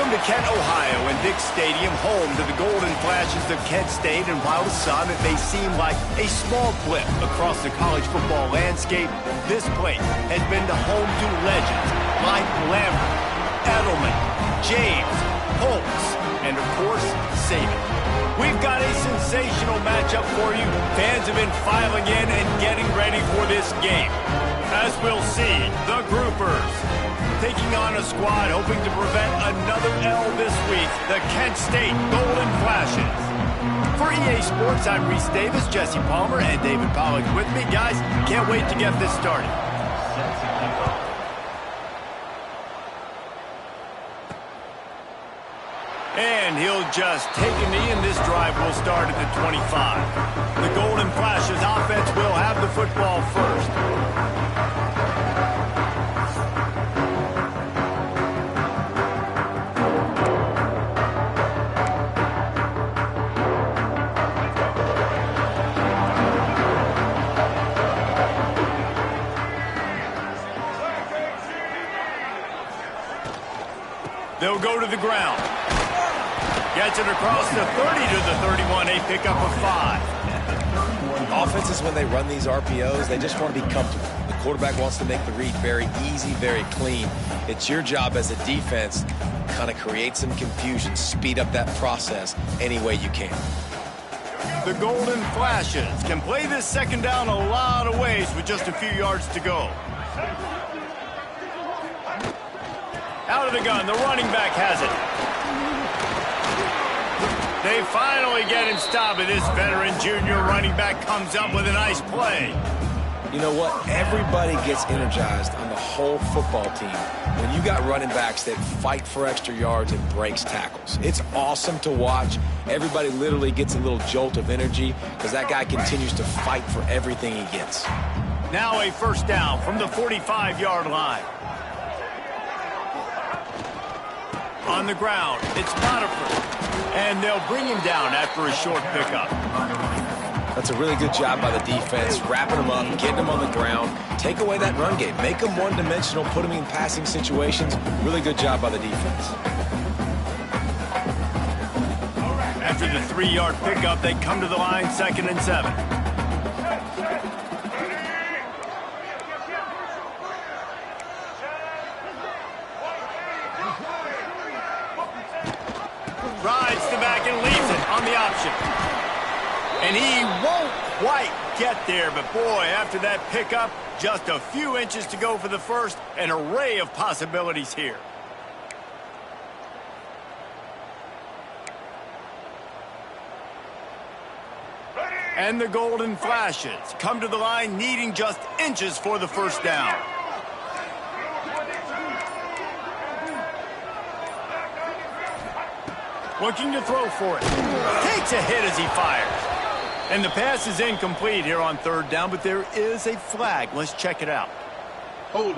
From the Kent, Ohio, and Dick Stadium, home to the Golden Flashes of Kent State, and while the sun may seem like a small blip across the college football landscape, this place has been the home to legends like Lambert, Edelman, James, Holtz, and of course, Saban. We've got a sensational matchup for you. Fans have been filing in and getting ready for this game. As we'll see, the Groupers taking on a squad hoping to prevent another L this week, the Kent State Golden Flashes. For EA Sports, I'm Reese Davis, Jesse Palmer, and David Pollack with me. Guys, can't wait to get this started. And he'll just take a knee, and this drive will start at the 25. The Golden Flashes offense will have the football first. They'll go to the ground. Gets it across the 30 to the 31, a pickup of 5. Offenses, when they run these RPOs, they just want to be comfortable. The quarterback wants to make the read very easy, very clean. It's your job as a defense to kind of create some confusion, speed up that process any way you can. The Golden Flashes can play this second down a lot of ways with just a few yards to go. Out of the gun, the running back has it. They finally get him stopped, and this veteran junior running back comes up with a nice play. You know what? Everybody gets energized on the whole football team when you got running backs that fight for extra yards and breaks tackles. It's awesome to watch. Everybody literally gets a little jolt of energy because that guy continues to fight for everything he gets. Now a first down from the 45-yard line. On the ground, it's Potiphar. And they'll bring him down after a short pickup. That's a really good job by the defense, wrapping him up, getting him on the ground. Take away that run game. Make him one-dimensional, put him in passing situations. Really good job by the defense. After the 3-yard pickup, they come to the line, 2nd and 7. Rides the back and leaves it on the option. And he won't quite get there, but boy, after that pickup, just a few inches to go for the first. An array of possibilities here. And the Golden Flashes come to the line needing just inches for the first down. Looking to throw for it. Takes a hit as he fires. And the pass is incomplete here on 3rd down, but there is a flag. Let's check it out. Hold.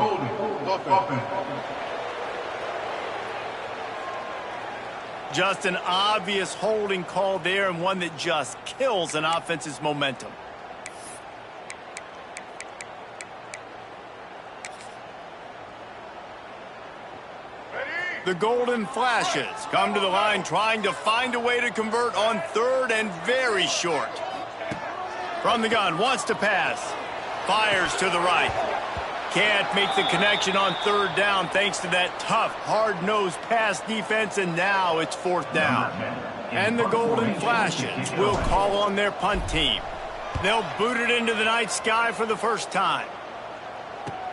Just an obvious holding call there, and one that just kills an offense's momentum. The Golden Flashes come to the line trying to find a way to convert on 3rd and very short. From the gun, wants to pass. Fires to the right. Can't make the connection on 3rd down thanks to that tough, hard-nosed pass defense, and now it's 4th down. And the Golden Flashes will call on their punt team. They'll boot it into the night sky for the first time.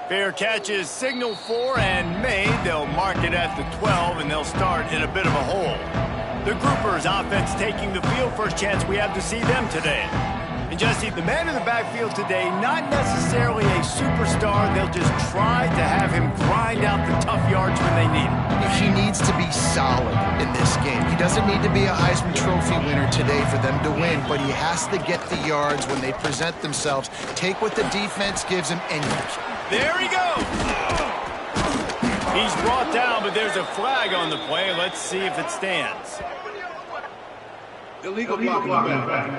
Fair catch is signaled for and made. They'll mark it at the 12, and they'll start in a bit of a hole. The Groupers offense taking the field. First chance we have to see them today. And Jesse, the man in the backfield today, not necessarily a superstar. They'll just try to have him grind out the tough yards when they need him. He needs to be solid in this game. He doesn't need to be a Heisman Trophy winner today for them to win, but he has to get the yards when they present themselves. Take what the defense gives him and there he goes. He's brought down, but there's a flag on the play. Let's see if it stands. Illegal blocking back.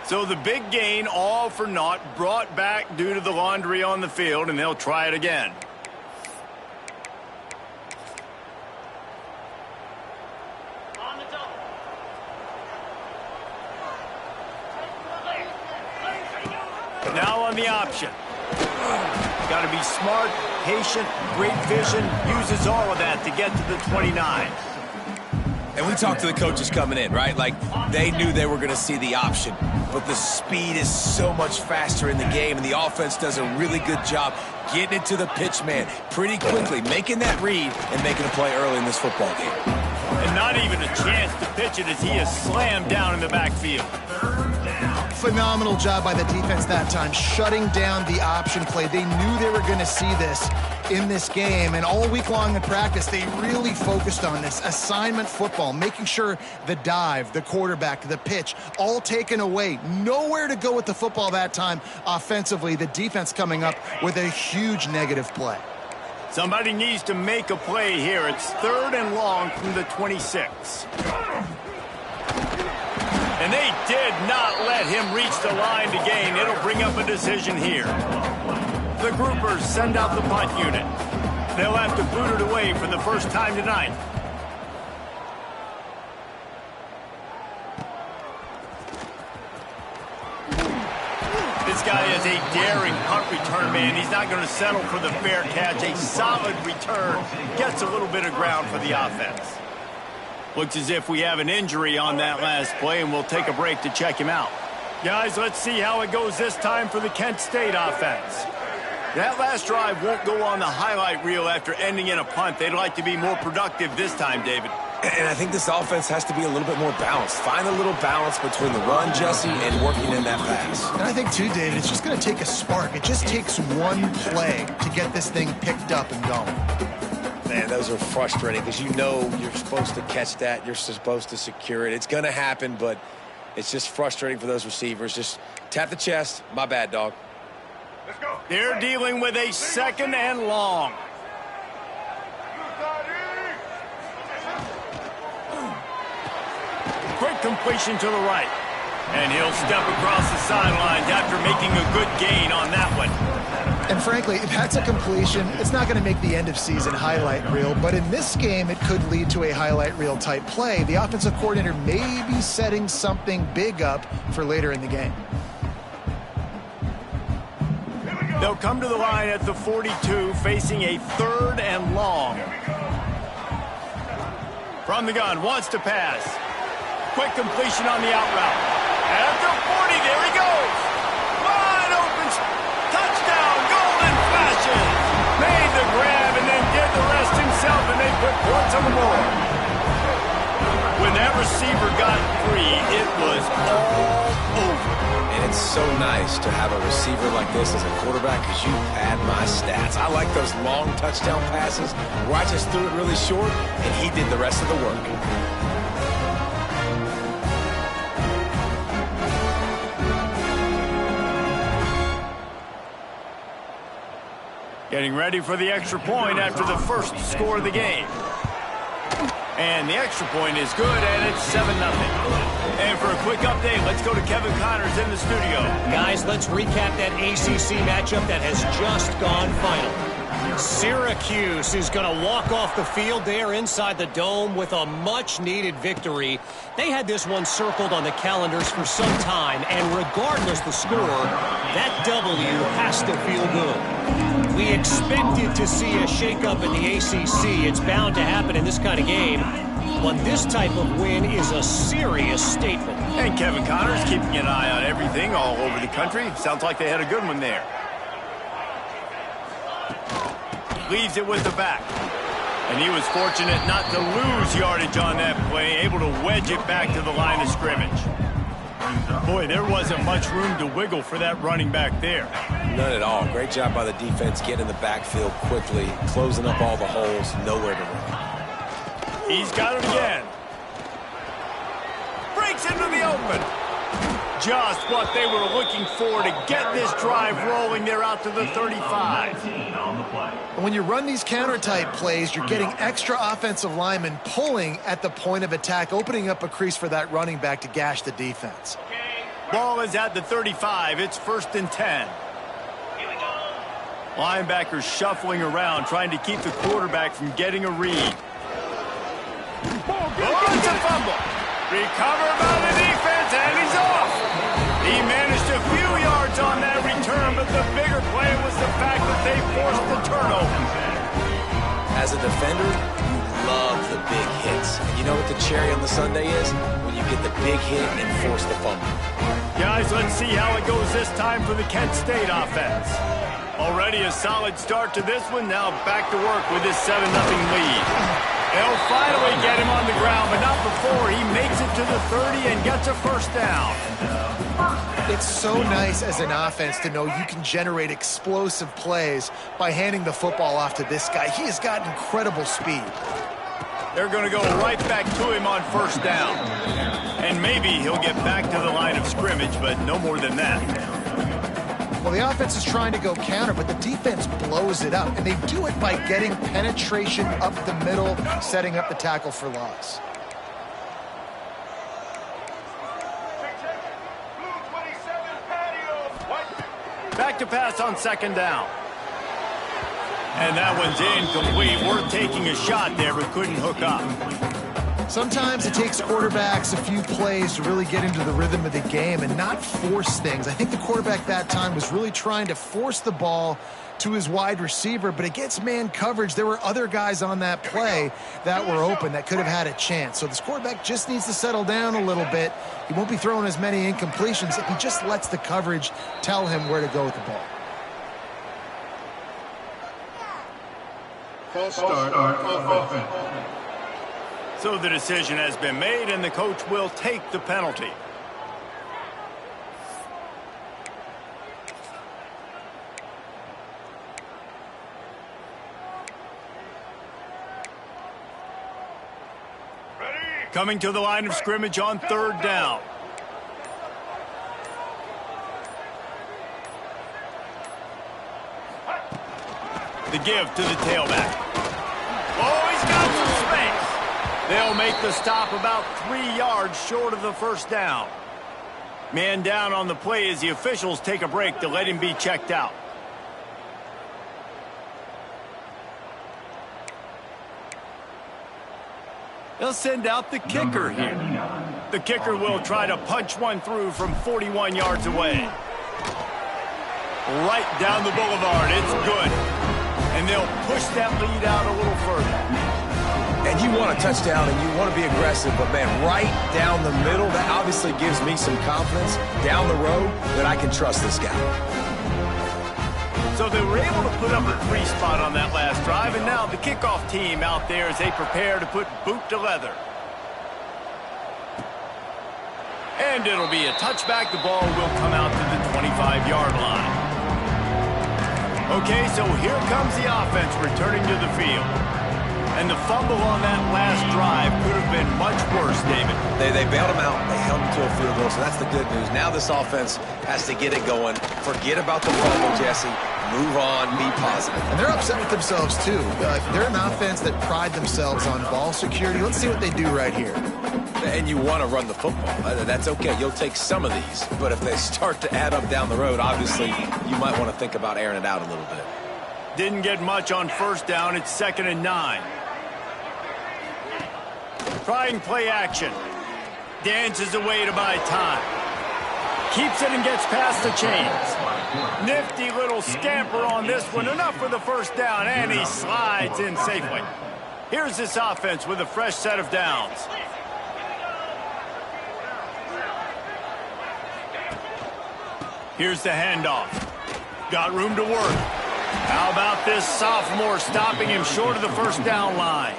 So the big gain, all for naught, brought back due to the laundry on the field, and they'll try it again. Now on the option. Got to be smart, patient, great vision, uses all of that to get to the 29. And we talked to the coaches coming in, right? Like, they knew they were going to see the option. But the speed is so much faster in the game, and the offense does a really good job getting it to the pitch man pretty quickly, making that read and making a play early in this football game. And not even a chance to pitch it as he is slammed down in the backfield. Phenomenal job by the defense that time, shutting down the option play. They knew they were going to see this in this game, and all week long in practice, they really focused on this assignment football, making sure the dive, the quarterback, the pitch, all taken away. Nowhere to go with the football that time offensively. The defense coming up with a huge negative play. Somebody needs to make a play here. It's 3rd and long from the 26. And they did not let him reach the line to gain. It'll bring up a decision here. The groupers send out the punt unit. They'll have to boot it away for the first time tonight. This guy is a daring punt return man. He's not going to settle for the fair catch. A solid return. Gets a little bit of ground for the offense. Looks as if we have an injury on that last play, and we'll take a break to check him out. Guys, let's see how it goes this time for the Kent State offense. That last drive won't go on the highlight reel after ending in a punt. They'd like to be more productive this time, David. And I think this offense has to be a little bit more balanced. Find a little balance between the run, Jesse, and working in that pass. And I think, too, David, it's just going to take a spark. It just takes one play to get this thing picked up and going. Man, those are frustrating because you know you're supposed to catch that. You're supposed to secure it. It's going to happen, but it's just frustrating for those receivers. Just tap the chest. My bad, dog. Let's go. They're dealing with a 2nd and long. Quick completion to the right. And he'll step across the sidelines after making a good gain on that one. And frankly, if that's a completion, it's not going to make the end-of-season highlight reel. But in this game, it could lead to a highlight reel type play. The offensive coordinator may be setting something big up for later in the game. They'll come to the line at the 42, facing a 3rd and long. From the gun, wants to pass. Quick completion on the out route. At the 40, there he goes. Wide open. Touchdown, Golden Flashes. Made the grab and then did the rest himself, and they put points on the board. When that receiver got free, it was all over. And it's so nice to have a receiver like this as a quarterback because you pad my stats. I like those long touchdown passes where I just threw it really short, and he did the rest of the work. Getting ready for the extra point after the first score of the game. And the extra point is good, and it's 7-0. And for a quick update, let's go to Kevin Connors in the studio. Guys, let's recap that ACC matchup that has just gone final. Syracuse is going to walk off the field there inside the dome with a much-needed victory. They had this one circled on the calendars for some time, and regardless the score, that W has to feel good. We expected to see a shakeup in the ACC. It's bound to happen in this kind of game. But this type of win is a serious statement. And Kevin Connors keeping an eye on everything all over the country. Sounds like they had a good one there. Leaves it with the back. And he was fortunate not to lose yardage on that play, able to wedge it back to the line of scrimmage. Boy, there wasn't much room to wiggle for that running back there. None at all. Great job by the defense getting in the backfield quickly, closing up all the holes, nowhere to run. He's got it again. Breaks into the open. Just what they were looking for to get this drive rolling. They're out to the 35. When you run these counter-type plays, you're getting extra offensive linemen pulling at the point of attack, opening up a crease for that running back to gash the defense. Ball is at the 35. It's 1st and 10. Linebackers shuffling around, trying to keep the quarterback from getting a read. Oh, it's a fumble. Recovered by the defense, and he's off. He managed a few yards on that return, but the bigger play was the fact that they forced the turnover. As a defender, you love the big hits. And you know what the cherry on the sundae is? When you get the big hit and force the fumble. Guys, let's see how it goes this time for the Kent State offense. Already a solid start to this one. Now back to work with this 7-0 lead. They'll finally get him on the ground, but not before he makes it to the 30 and gets a 1st down. It's so nice as an offense to know you can generate explosive plays by handing the football off to this guy. He has got incredible speed. They're going to go right back to him on 1st down. And maybe he'll get back to the line of scrimmage, but no more than that. Well, the offense is trying to go counter, but the defense blows it up, and they do it by getting penetration up the middle, setting up the tackle for loss. Back to pass on 2nd down. And that one's incomplete. Worth taking a shot there, but couldn't hook up. Sometimes it takes quarterbacks a few plays to really get into the rhythm of the game and not force things. I think the quarterback that time was really trying to force the ball to his wide receiver, but against man coverage, there were other guys on that play that were open that could have had a chance. So this quarterback just needs to settle down a little bit. He won't be throwing as many incompletions if he just lets the coverage tell him where to go with the ball. False start on offense. So the decision has been made, and the coach will take the penalty. Coming to the line of scrimmage on 3rd down. The give to the tailback. Oh, he's got some space. They'll make the stop about 3 yards short of the 1st down. Man down on the play as the officials take a break to let him be checked out. They'll send out the kicker here. The kicker will try to punch one through from 41 yards away. Right down the boulevard. It's good. And they'll push that lead out a little further. And you want a touchdown and you want to be aggressive, but man, right down the middle, that obviously gives me some confidence down the road that I can trust this guy. So they were able to put up a 3 spot on that last drive, and now the kickoff team out there as they prepare to put boot to leather. And it'll be a touchback. The ball will come out to the 25-yard line. Okay, so here comes the offense returning to the field. And the fumble on that last drive could have been much worse, David. They bailed him out. They held him to a field goal, so that's the good news. Now this offense has to get it going. Forget about the fumble, Jesse. Move on, be positive. And they're upset with themselves, too. They're an offense that pride themselves on ball security. Let's see what they do right here. And you want to run the football. That's okay. You'll take some of these. But if they start to add up down the road, obviously, you might want to think about airing it out a little bit. Didn't get much on 1st down. It's 2nd and 9. Trying play action. Dances away to buy time. Keeps it and gets past the chains. Nifty little scamper on this one. Enough for the 1st down, and he slides in safely. Here's this offense with a fresh set of downs. Here's the handoff. Got room to work. How about this sophomore stopping him short of the 1st down line?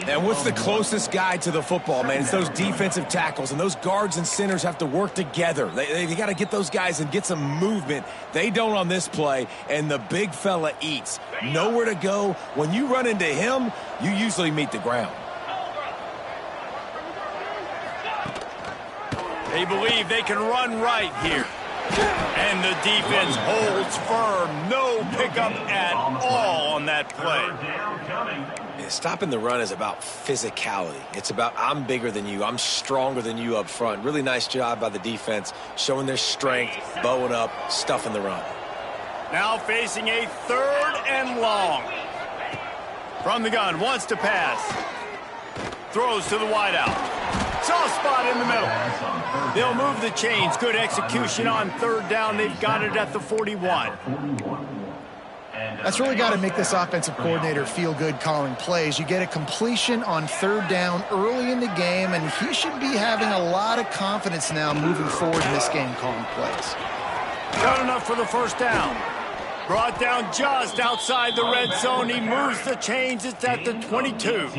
And what's the closest guy to the football, man? It's those defensive tackles, and those guards and centers have to work together. They got to get those guys and get some movement. They don't on this play, and the big fella eats. Nowhere to go. When you run into him, you usually meet the ground. They believe they can run right here. And the defense holds firm. No pickup at all on that play. Stopping the run is about physicality. It's about I'm bigger than you. I'm stronger than you up front. Really nice job by the defense, showing their strength, bowing up, stuffing the run. Now facing a 3rd and long. From the gun, wants to pass. Throws to the wideout. Soft spot in the middle. They'll move the chains. Good execution on 3rd down. They've got it at the 41. That's really got to make this offensive coordinator feel good calling plays. You get a completion on 3rd down early in the game, and he should be having a lot of confidence now moving forward in this game calling plays. Got enough for the 1st down. Brought down just outside the red zone. He moves the chains. It's at the 22.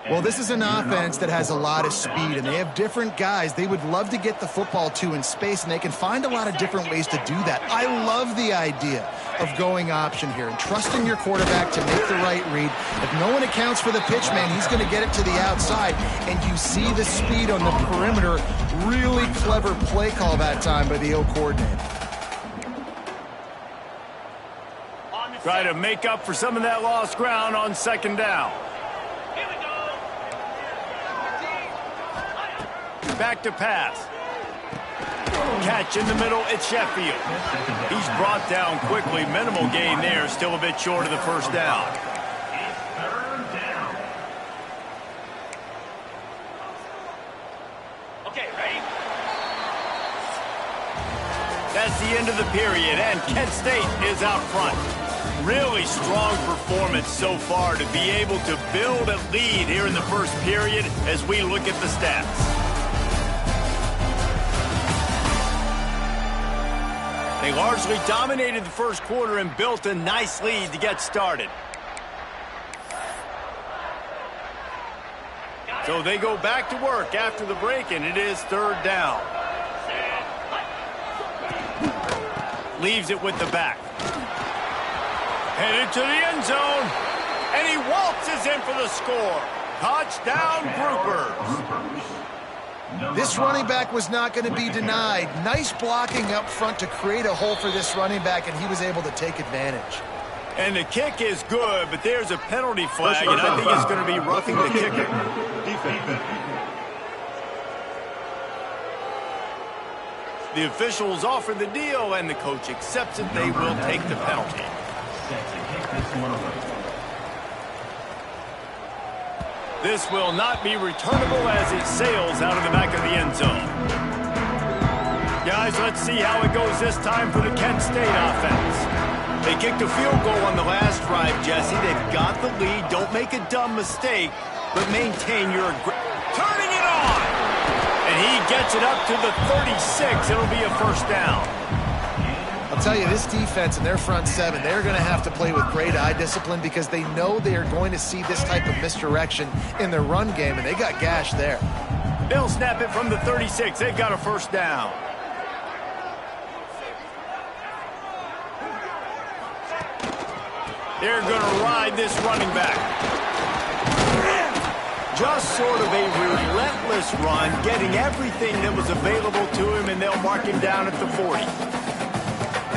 Well, this is an offense that has a lot of speed, and they have different guys they would love to get the football to in space, and they can find a lot of different ways to do that. I love the idea of going option here and trusting your quarterback to make the right read. If no one accounts for the pitch man, he's going to get it to the outside, and you see the speed on the perimeter. Really clever play call that time by the O coordinator. Try to make up for some of that lost ground on 2nd down. Back to pass. Catch in the middle, it's Sheffield. He's brought down quickly. Minimal gain there, still a bit short of the 1st down. Okay, ready? That's the end of the period, and Kent State is out front. Really strong performance so far to be able to build a lead here in the 1st period as we look at the stats. They largely dominated the 1st quarter and built a nice lead to get started. So they go back to work after the break, and it is 3rd down. Leaves it with the back. Headed to the end zone, and he waltzes in for the score. Touchdown, Groupers. This running back was not going to be denied. Nice blocking up front to create a hole for this running back, and he was able to take advantage. And the kick is good, but there's a penalty flag, and I think it's going to be roughing the kicker. The officials offer the deal, and the coach accepts it. They will take the penalty. This will not be returnable as it sails out of the back of the end zone. Guys, let's see how it goes this time for the Kent State offense. They kicked a field goal on the last drive, Jesse. They've got the lead. Don't make a dumb mistake, but maintain your turning it on. And he gets it up to the 36. It'll be a 1st down. I'll tell you, this defense and their front 7, they're going to have to play with great eye discipline because they know they are going to see this type of misdirection in their run game, and they got gashed there. They'll snap it from the 36. They've got a 1st down. They're going to ride this running back. Just sort of a relentless run, getting everything that was available to him, and they'll mark him down at the 40.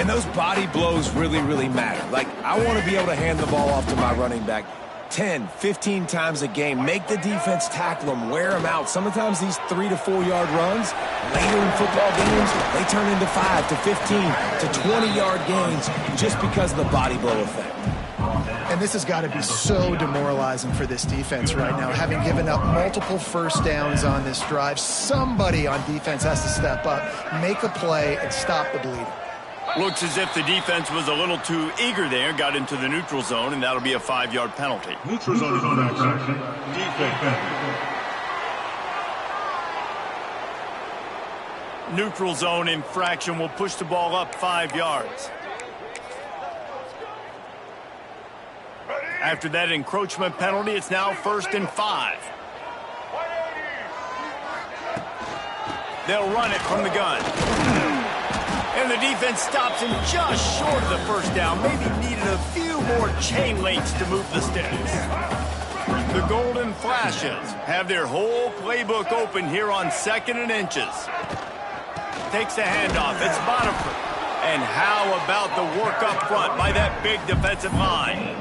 And those body blows really, really matter. Like, I want to be able to hand the ball off to my running back 10, 15 times a game. Make the defense tackle them, wear them out. Sometimes these 3 to 4 yard runs, later in football games, they turn into 5 to 15 to 20 yard gains just because of the body blow effect. And this has got to be so demoralizing for this defense right now, having given up multiple 1st downs on this drive. Somebody on defense has to step up, make a play, and stop the bleeding. Looks as if the defense was a little too eager there, got into the neutral zone, and that'll be a 5-yard penalty. Neutral zone infraction. Defense. Neutral zone infraction will push the ball up 5 yards. After that encroachment penalty, it's now 1st and 5. They'll run it from the gun. And the defense stops him just short of the 1st down. Maybe needed a few more chain links to move the sticks. The Golden Flashes have their whole playbook open here on 2nd and inches. Takes the handoff. It's Bonifant. And how about the work up front by that big defensive line?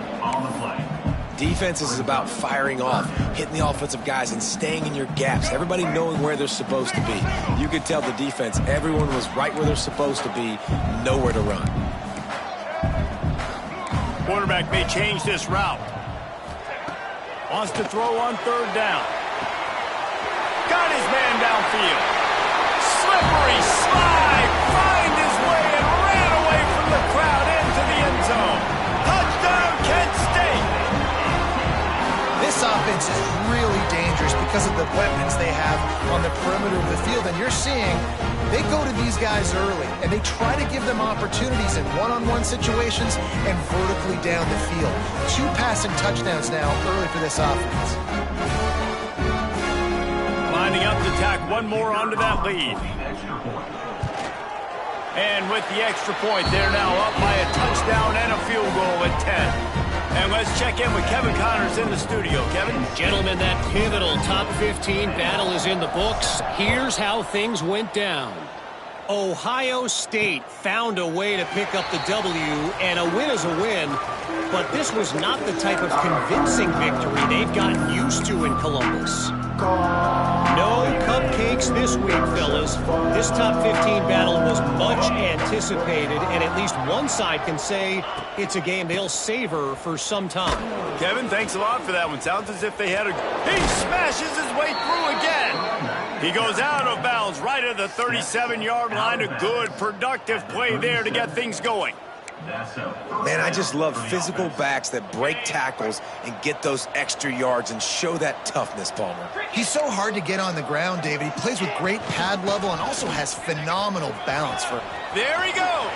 Defense is about firing off, hitting the offensive guys, and staying in your gaps. Everybody knowing where they're supposed to be. You could tell the defense, everyone was right where they're supposed to be, nowhere to run. Quarterback may change this route. Wants to throw on third down. Got his man downfield. Slippery slide. Find his way and ran away from the crowd into the end zone. Touchdown, Kent State. This offense is really dangerous because of the weapons they have on the perimeter of the field. And you're seeing they go to these guys early, and they try to give them opportunities in one-on-one situations and vertically down the field. 2 passing touchdowns now early for this offense. Lining up to tack one more onto that lead. And with the extra point, they're now up by a touchdown and a field goal at 10. And let's check in with Kevin Connors in the studio. Kevin? Gentlemen, that pivotal top 15 battle is in the books. Here's how things went down. Ohio State found a way to pick up the W, and a win is a win. But this was not the type of convincing victory they've gotten used to in Columbus. No cupcakes this week, fellas. This top 15 battle was much anticipated, and at least one side can say it's a game they'll savor for some time. Kevin, thanks a lot for that one. Sounds as if they had a... He smashes his way through again. He goes out of bounds right at the 37-yard line. A good, productive play there to get things going. Man, I just love physical backs that break tackles and get those extra yards and show that toughness, Palmer. He's so hard to get on the ground, David. He plays with great pad level and also has phenomenal balance. There he goes.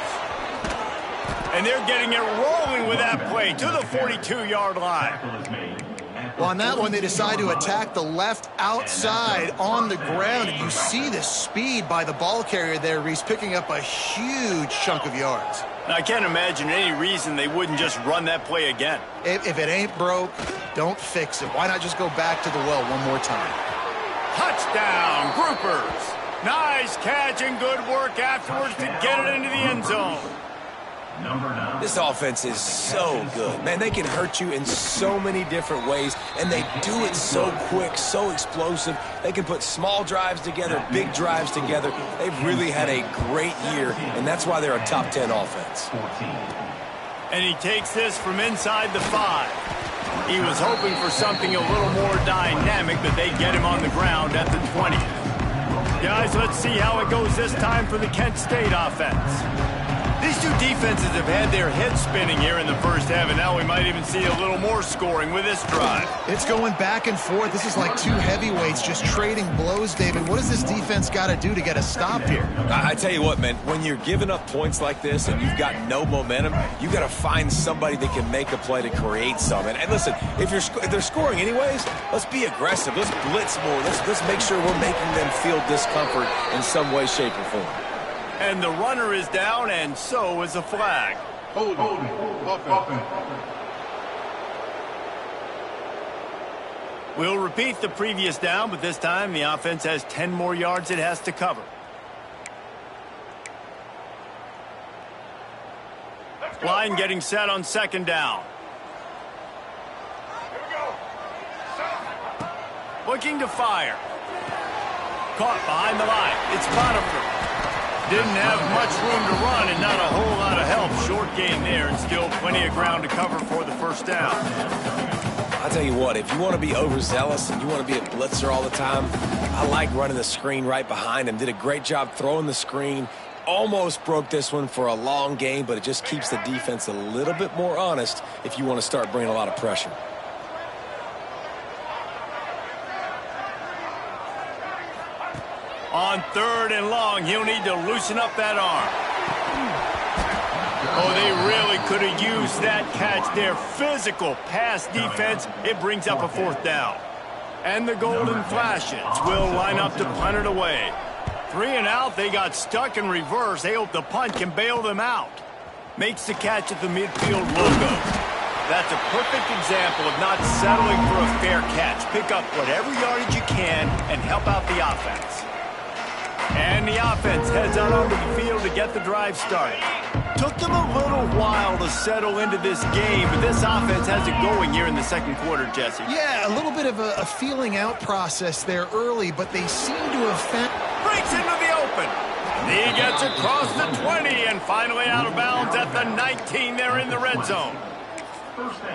And they're getting it rolling with that play to the 42-yard line. Well, on that one, they decide to attack the left outside on the ground, and you see the speed by the ball carrier there, Reese, picking up a huge chunk of yards. Now, I can't imagine any reason they wouldn't just run that play again. If it ain't broke, don't fix it. Why not just go back to the well one more time? Touchdown, Groupers. Nice catch and good work afterwards to get it into the end zone. This offense is so good. Man, they can hurt you in so many different ways, and they do it so quick, so explosive. They can put small drives together, big drives together. They've really had a great year, and that's why they're a top 10 offense. And he takes this from inside the 5. He was hoping for something a little more dynamic, but they get him on the ground at the 20. Guys, let's see how it goes this time for the Kent State offense. These two defenses have had their heads spinning here in the first half, and now we might even see a little more scoring with this drive. It's going back and forth. This is like two heavyweights just trading blows, David. What does this defense got to do to get a stop here? I tell you what, man, when you're giving up points like this and you've got no momentum, you got to find somebody that can make a play to create some. And listen, if they're scoring anyways, let's be aggressive. Let's blitz more. Let's make sure we're making them feel discomfort in some way, shape, or form. And the runner is down, and so is a flag. Holding. We'll repeat the previous down, but this time the offense has 10 more yards it has to cover. Line getting set on second down. Looking to fire. Caught behind the line. It's Potiphar. Didn't have much room to run and not a whole lot of help. Short gain there and still plenty of ground to cover for the first down. I'll tell you what, if you want to be overzealous and you want to be a blitzer all the time, I like running the screen right behind him. Did a great job throwing the screen. Almost broke this one for a long game, but it just keeps the defense a little bit more honest if you want to start bringing a lot of pressure. On third and long, he'll need to loosen up that arm. Oh, they really could have used that catch there. Physical pass defense. It brings up a fourth down. And the Golden Flashes will line up to punt it away. 3 and out. They got stuck in reverse. They hope the punt can bail them out. Makes the catch at the midfield logo. That's a perfect example of not settling for a fair catch. Pick up whatever yardage you can and help out the offense. And the offense heads out onto the field to get the drive started. Took them a little while to settle into this game, but this offense has it going here in the second quarter, Jesse. Yeah, a little bit of a feeling out process there early, but they seem to have found... Breaks into the open. He gets across the 20 and finally out of bounds at the 19 there in the red zone.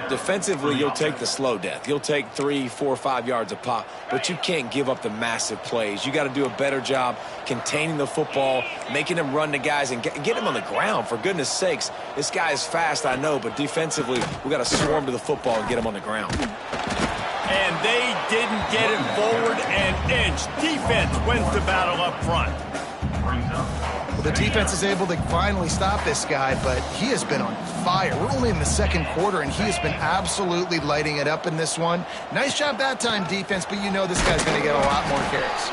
Defensively, you'll take the slow death. You'll take 3, 4, 5 yards a pop, but you can't give up the massive plays. You got to do a better job containing the football, making them run to guys and get them on the ground. For goodness sakes, this guy is fast, I know, but defensively, we got to swarm to the football and get him on the ground. And they didn't get it forward an inch. Defense wins the battle up front. Well, the defense is able to finally stop this guy, but he has been on fire. We're only in the second quarter, and he has been absolutely lighting it up in this one. Nice job that time, defense, but you know this guy's going to get a lot more carries.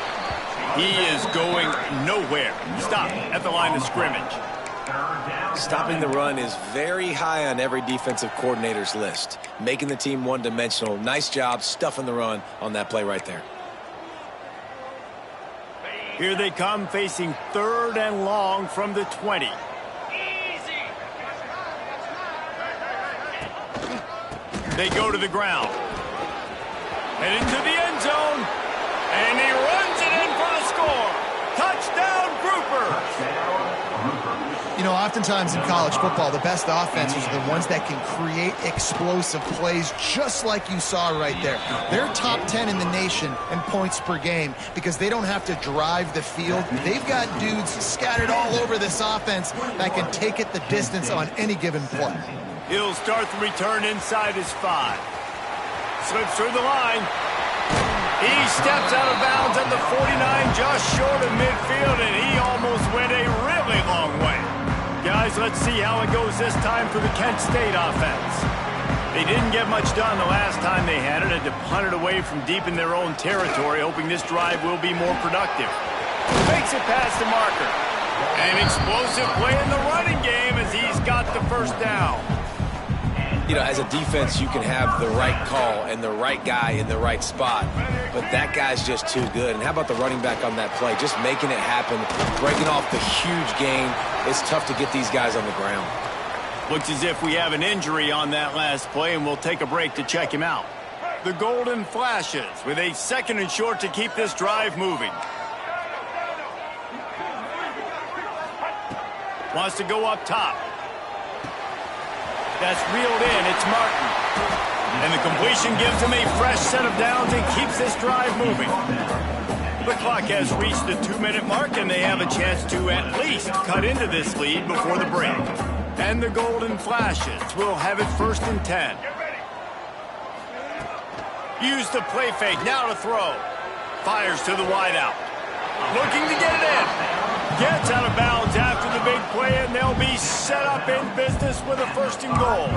He is going nowhere. Stop at the line of scrimmage. Stopping the run is very high on every defensive coordinator's list. Making the team one-dimensional. Nice job stuffing the run on that play right there. Here they come, facing 3rd and long from the 20. They go to the ground. Heading to the end zone. And he runs it in for the score. Touchdown, Grouper. You know, oftentimes in college football, the best offenses are the ones that can create explosive plays, just like you saw right there. They're top 10 in the nation in points per game because they don't have to drive the field. They've got dudes scattered all over this offense that can take it the distance on any given play. He'll start the return inside his 5. Slips through the line. He steps out of bounds at the 49, just short of midfield, and he almost went a really long way. Guys, let's see how it goes this time for the Kent State offense. They didn't get much done the last time they had it. Had to punt it away from deep in their own territory, hoping this drive will be more productive. Makes it past the marker. An explosive play in the running game as he's got the first down. You know, as a defense, you can have the right call and the right guy in the right spot, but that guy's just too good. And how about the running back on that play? Just making it happen, breaking off the huge gain. It's tough to get these guys on the ground. Looks as if we have an injury on that last play, and we'll take a break to check him out. The Golden flashes with a 2nd and short to keep this drive moving. Wants to go up top. That's reeled in. It's Martin. And the completion gives him a fresh set of downs and keeps this drive moving. The clock has reached the 2-minute mark, and they have a chance to at least cut into this lead before the break. And the Golden flashes will have it 1st and 10. Use the play fake, now to throw. Fires to the wideout. Looking to get it in. Gets out of bounds after the big play, and they'll be set up in business with a 1st and goal.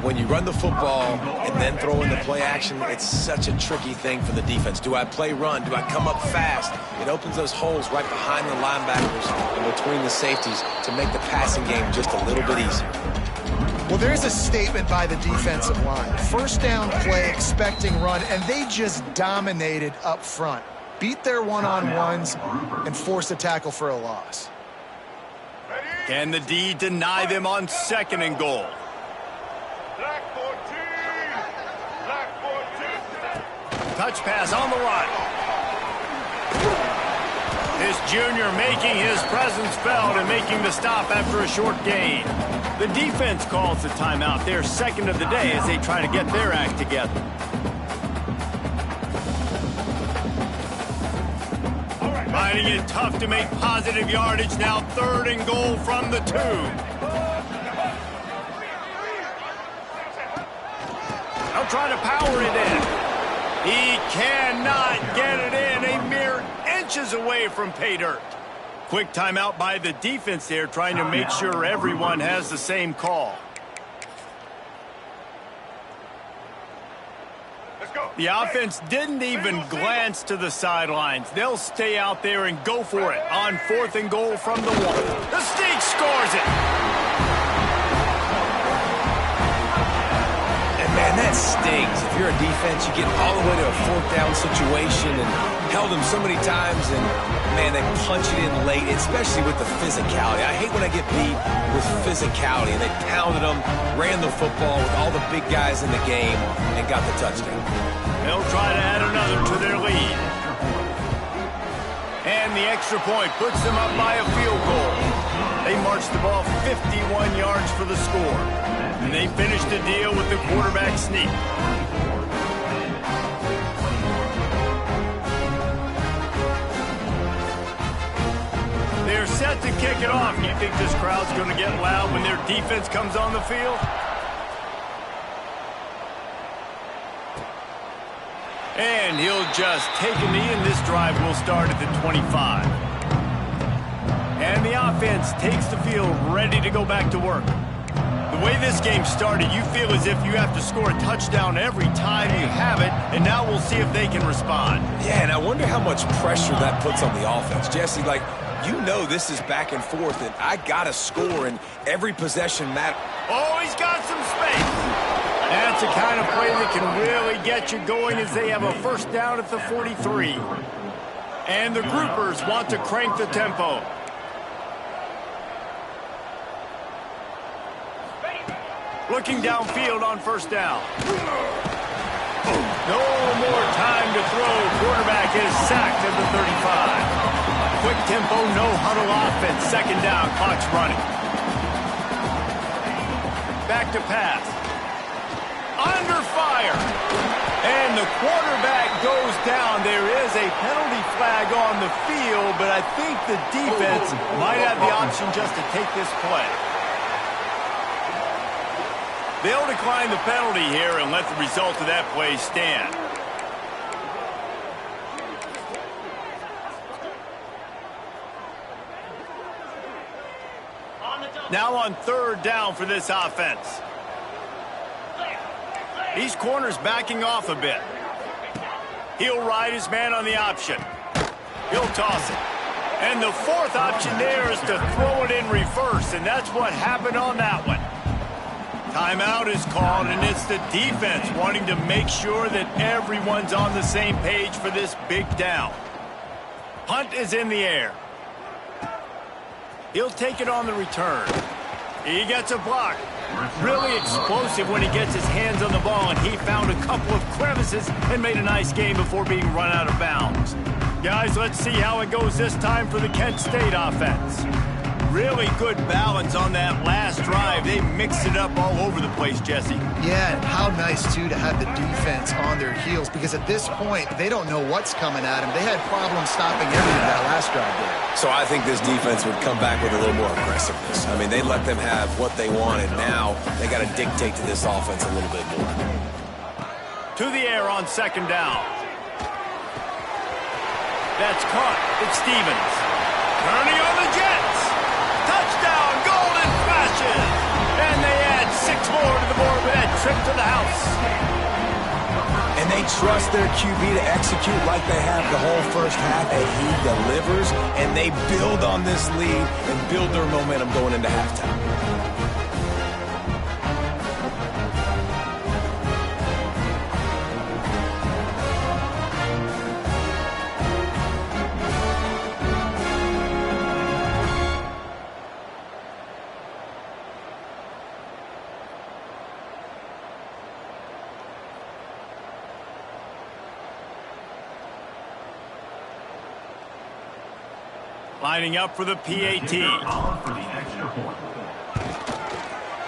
When you run the football and then throw in the play action, it's such a tricky thing for the defense. Do I play run? Do I come up fast? It opens those holes right behind the linebackers and between the safeties to make the passing game just a little bit easier. Well, there's a statement by the defensive line. 1st down play, expecting run, and they just dominated up front. Beat their one-on-ones and force a tackle for a loss. Can the D deny them on 2nd and goal? Touch pass on the run. This junior making his presence felt and making the stop after a short gain. The defense calls the timeout, their 2nd of the day, as they try to get their act together. Finding it tough to make positive yardage now. 3rd and goal from the 2. They'll try to power it in. He cannot get it in. A mere inches away from pay dirt. Quick timeout by the defense there, trying to make sure everyone has the same call. The offense didn't even glance to the sidelines. They'll stay out there and go for it on 4th and goal from the 1. The Sneak scores it. And man, that stings. If you're a defense, you get all the way to a 4th down situation, and held him so many times, and, man, they punch it in late, especially with the physicality. I hate when I get beat with physicality, and they pounded him, ran the football with all the big guys in the game, and got the touchdown. They'll try to add another to their lead. And the extra point puts them up by a field goal. They marched the ball 51 yards for the score. And they finished the deal with the quarterback sneak. They're set to kick it off. You think this crowd's going to get loud when their defense comes on the field? And he'll just take a knee, and this drive will start at the 25. And the offense takes the field ready to go back to work. The way this game started, you feel as if you have to score a touchdown every time you have it, and now we'll see if they can respond. Yeah, and I wonder how much pressure that puts on the offense. Jesse, like, you know this is back and forth, and I got to score, and every possession matters. Oh, he's got some space. That's the kind of play that can really get you going as they have a first down at the 43. And the groupers want to crank the tempo. Looking downfield on first down. No more time to throw. Quarterback is sacked at the 35. Quick tempo, no huddle offense. Second down, clock's running. Back to pass. Under fire. And the quarterback goes down. There is a penalty flag on the field, but I think the defense might have the option just to take this play. They'll decline the penalty here and let the result of that play stand. Now on third down for this offense. These corners backing off a bit. He'll ride his man on the option. He'll toss it. And the fourth option there is to throw it in reverse, and that's what happened on that one. Timeout is called, and it's the defense wanting to make sure that everyone's on the same page for this big down. Punt is in the air. He'll take it on the return. He gets a block. Really explosive when he gets his hands on the ball, and he found a couple of crevices and made a nice game before being run out of bounds. Guys, let's see how it goes this time for the Kent State offense. Really good balance on that last drive. They mixed it up all over the place, Jesse. Yeah, and how nice, too, to have the defense on their heels, because at this point, they don't know what's coming at them. They had problems stopping everything that last drive there. So I think this defense would come back with a little more aggressiveness. I mean, they let them have what they wanted. Now they got to dictate to this offense a little bit more. To the air on second down. That's caught. It's Stevens. Turning on the Jets. Touchdown, Golden Flashes. And they add 6 more to the board with that trip to the house. And they trust their QB to execute like they have the whole first half, and he delivers, and they build on this lead and build their momentum going into halftime. Lining up for the PAT.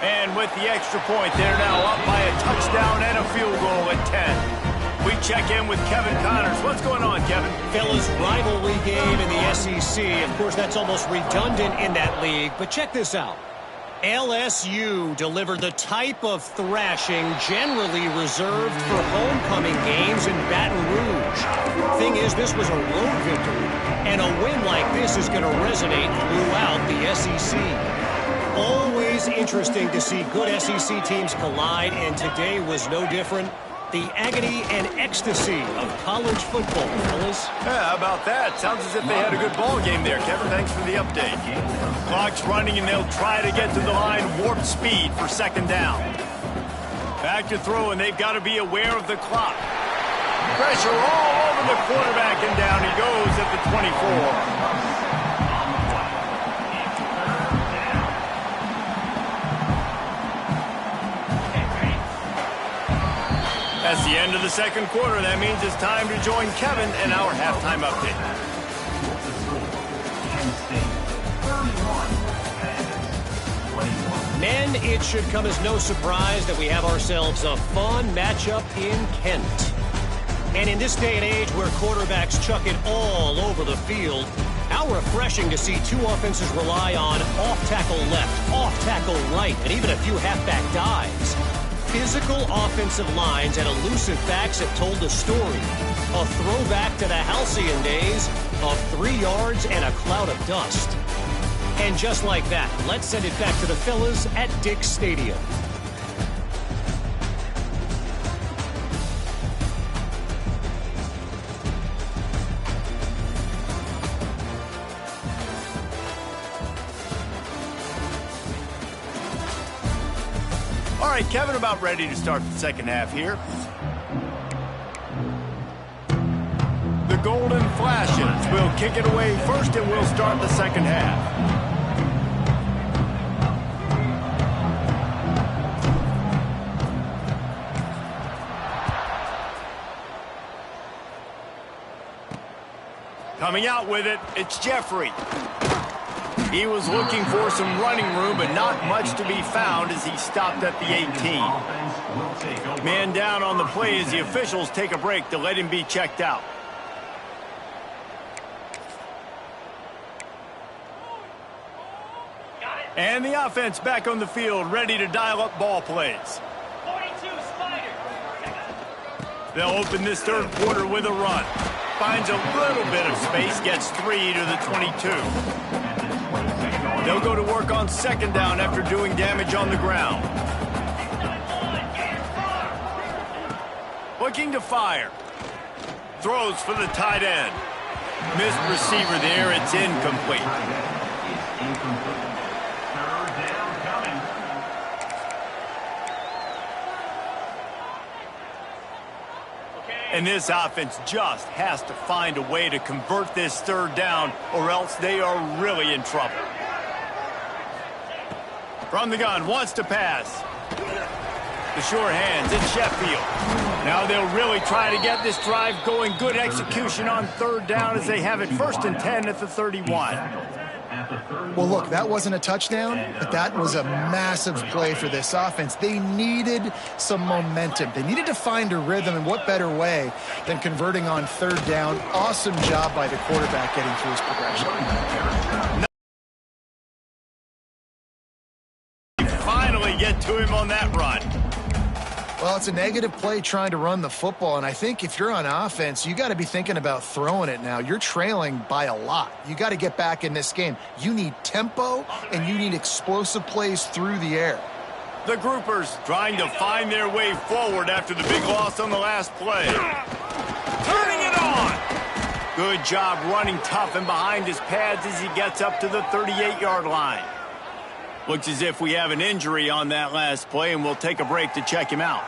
And with the extra point, they're now up by a touchdown and a field goal at 10. We check in with Kevin Connors. What's going on, Kevin? Fellas, rivalry game in the SEC. Of course, that's almost redundant in that league. But check this out. LSU delivered the type of thrashing generally reserved for homecoming games in Baton Rouge. Thing is, this was a road victory, and a win like this is going to resonate throughout the SEC. Always interesting to see good SEC teams collide, and today was no different. The agony and ecstasy of college football, fellas. Yeah, how about that? Sounds as if they had a good ball game there, Kevin. Thanks for the update. Clock's running, and they'll try to get to the line warp speed for second down. Back to throw, and they've got to be aware of the clock. Pressure all over the quarterback, and down he goes at the 24. That's the end of the second quarter. That means it's time to join Kevin in our halftime update. Men, it should come as no surprise that we have ourselves a fun matchup in Kent. And in this day and age where quarterbacks chuck it all over the field, how refreshing to see two offenses rely on off-tackle left, off-tackle right, and even a few halfback dives. Physical offensive lines and elusive backs have told the story. A throwback to the halcyon days of 3 yards and a cloud of dust. And just like that, let's send it back to the fellas at Dick's Stadium. All right, Kevin, about ready to start the second half here. The Golden Flashes will kick it away first, and we'll start the second half. Coming out with it, it's Jeffrey. He was looking for some running room, but not much to be found as he stopped at the 18. Man down on the play as the officials take a break to let him be checked out. And the offense back on the field, ready to dial up ball plays. 42 Spider. They'll open this third quarter with a run. Finds a little bit of space, gets 3 to the 22. They'll go to work on second down after doing damage on the ground. Looking to fire. Throws for the tight end. Missed receiver there, it's incomplete. And this offense just has to find a way to convert this third down, or else they are really in trouble. From the gun, wants to pass. The sure hands, it's Sheffield. Now they'll really try to get this drive going. Good execution on third down as they have it 1st and 10 at the 31. Well, look, that wasn't a touchdown, but that was a massive play for this offense. They needed some momentum. They needed to find a rhythm, and what better way than converting on third down. Awesome job by the quarterback getting through his progression. Finally get to him on that run. Well, it's a negative play trying to run the football, and I think if you're on offense, you got to be thinking about throwing it now. You're trailing by a lot. You got to get back in this game. You need tempo, and you need explosive plays through the air. The groupers trying to find their way forward after the big loss on the last play. Turning it on! Good job running tough and behind his pads as he gets up to the 38-yard line. Looks as if we have an injury on that last play, and we'll take a break to check him out.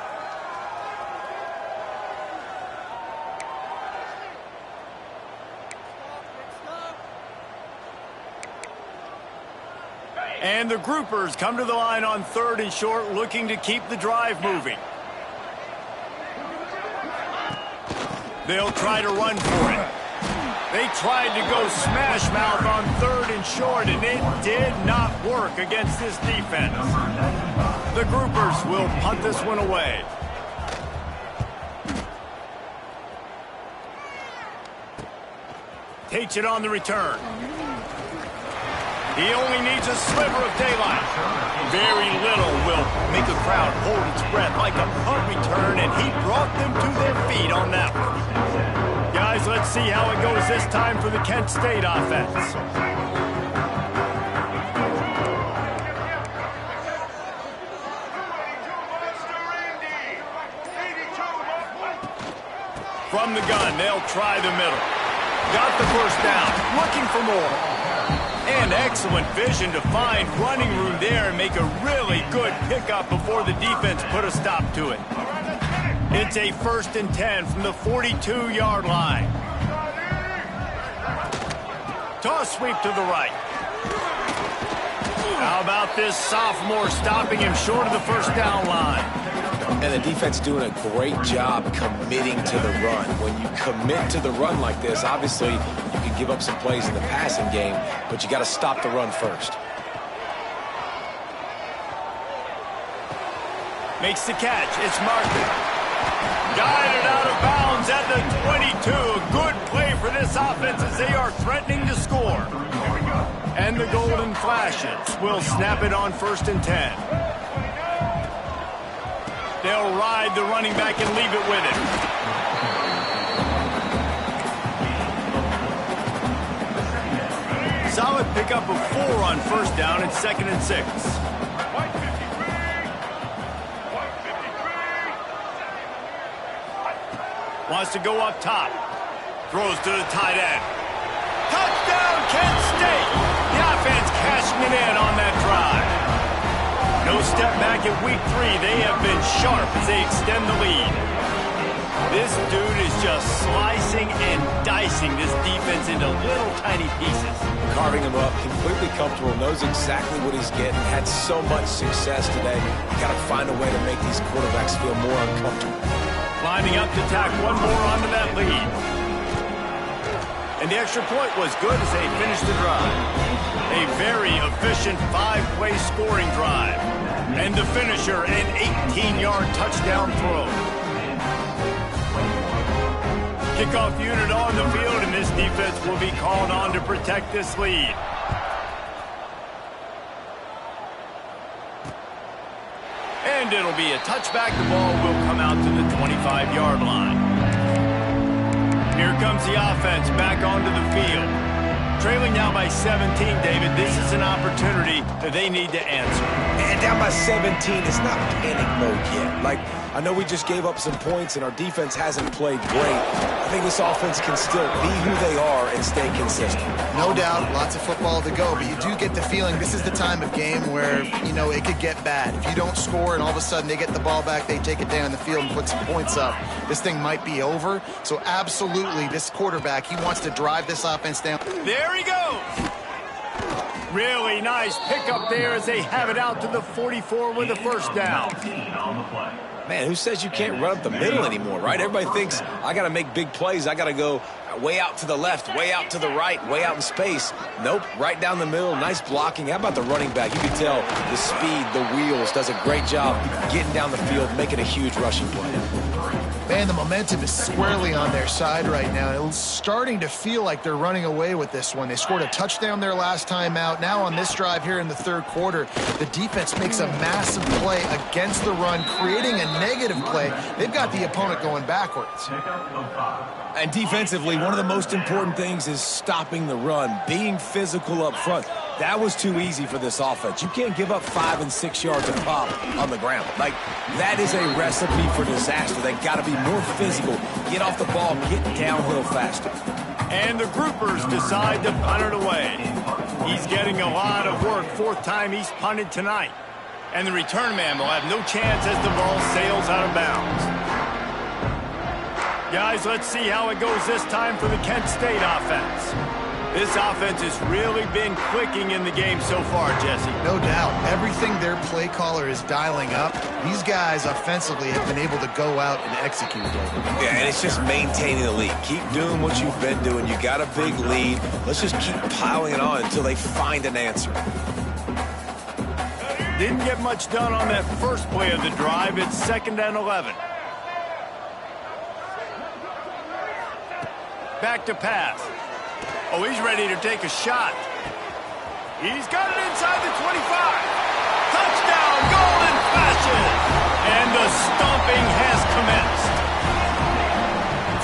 And the groupers come to the line on 3rd and short, looking to keep the drive moving. They'll try to run for it. They tried to go smash mouth on 3rd and short, and it did not work against this defense. The groupers will punt this one away. Takes it on the return. He only needs a sliver of daylight. Very little will make a crowd hold its breath like a punt return, and he brought them to their feet on that one. Guys, let's see how it goes this time for the Kent State offense. From the gun, they'll try the middle. Got the first down, looking for more. And excellent vision to find running room there and make a really good pickup before the defense put a stop to it. It's a 1st and 10 from the 42-yard line. Toss sweep to the right. How about this sophomore stopping him short of the first down line? And the defense doing a great job committing to the run. When you commit to the run like this, obviously you can give up some plays in the passing game, but you got to stop the run first. Makes the catch. It's Martin. Guided out of bounds at the 22. A good play for this offense as they are threatening to score. And the Golden Flashes will snap it on 1st and 10. They'll ride the running back and leave it with him. Solid pickup of 4 on 1st down and 2nd and 6. Wants to go up top. Throws to the tight end. Touchdown, Kent State! The offense cashing it in on that drive. No step back in week 3. They have been sharp as they extend the lead. This dude is just slicing and dicing this defense into little tiny pieces. Carving him up, completely comfortable, knows exactly what he's getting, had so much success today. You got to find a way to make these quarterbacks feel more uncomfortable. Lining up to tack one more onto that lead. And the extra point was good as they finished the drive. A very efficient 5-play scoring drive. And the finisher, an 18-yard touchdown throw. Kickoff unit on the field, and this defense will be called on to protect this lead. And it'll be a touchback. The ball will come out to the 25-yard line. Here comes the offense back onto the field. Trailing now by 17, David. This is an opportunity that they need to answer. And down by 17, it's not panic mode yet. Like, I know we just gave up some points and our defense hasn't played great. I think this offense can still be who they are and stay consistent. No doubt, lots of football to go, but you do get the feeling this is the time of game where, you know, it could get bad. If you don't score and all of a sudden they get the ball back, they take it down the field and put some points up, this thing might be over. So absolutely, this quarterback, he wants to drive this offense down. There he goes. Really nice pickup there as they have it out to the 44 with a 1st down. Man, who says you can't run up the middle anymore, right? Everybody thinks, I got to make big plays. I got to go way out to the left, way out to the right, way out in space. Nope, right down the middle, nice blocking. How about the running back? You can tell the speed, the wheels, does a great job getting down the field, making a huge rushing play. Man, the momentum is squarely on their side right now. It's starting to feel like they're running away with this one. They scored a touchdown their last time out. Now on this drive here in the 3rd quarter, the defense makes a massive play against the run, creating a negative play. They've got the opponent going backwards. And defensively, one of the most important things is stopping the run, being physical up front. That was too easy for this offense. You can't give up 5 and 6 yards of pop on the ground. Like, that is a recipe for disaster. They got to be more physical, get off the ball, get downhill faster. And the groupers decide to punt it away. He's getting a lot of work. 4th time he's punted tonight. And the return man will have no chance as the ball sails out of bounds. Guys, let's see how it goes this time for the Kent State offense. This offense has really been clicking in the game so far, Jesse. No doubt. Everything their play caller is dialing up, these guys offensively have been able to go out and execute. Yeah, and it's just maintaining the lead. Keep doing what you've been doing. You got a big lead. Let's just keep piling it on until they find an answer. Didn't get much done on that first play of the drive. It's 2nd and 11. Back to pass. Oh, he's ready to take a shot. He's got it inside the 25. Touchdown, Golden Flashes. And the stomping has commenced.